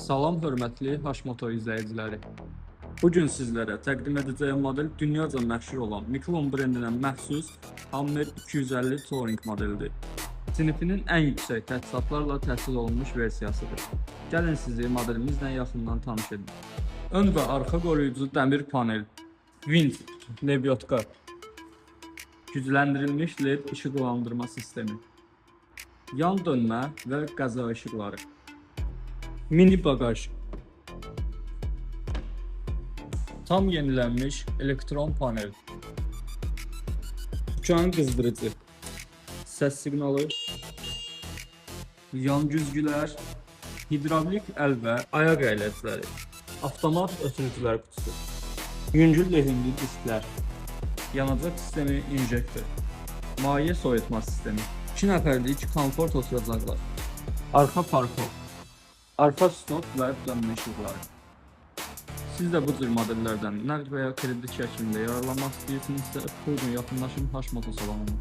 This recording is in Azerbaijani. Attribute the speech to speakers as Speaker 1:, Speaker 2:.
Speaker 1: Salam hörmətli Hashmoto izləyiciləri. Bu gün sizlərə təqdim edəcəyim model dünyaca məşhur olan Miklon brendinə məxsus Hammer 250 Touring modelidir. Sinifinin ən yüksək təchizatlarla təchiz olunmuş versiyasıdır. Gəlin sizi modelimizlə yaxından tanış edin. Ön və arxa qoruyucu dəmir panel, vinç, lebyotka, gücləndirilmiş LED işıqlandırma sistemi, yan dönmə və qəza işıqları, mini bagaj, tam yenilənmiş elektron panel, uçan qızdırıcı, səs siqnalı, yan güzgülər, hidravlik əl və ayaq əyləcləri, avtomat ötürücülər qutusu, yüngül lehimli disklər, yanacaq sistemi, injektor, maye soyutma sistemi, 2 nəfərlik komfort oturacaqlar, arxa parkov, arxa stop və dönmə işıqları. Siz də bu cür modellərdən nəqd və ya kredi şəklində yararlanmaq istəyirsinizsə, buyurun yaxınlaşın Hashmoto salonuna.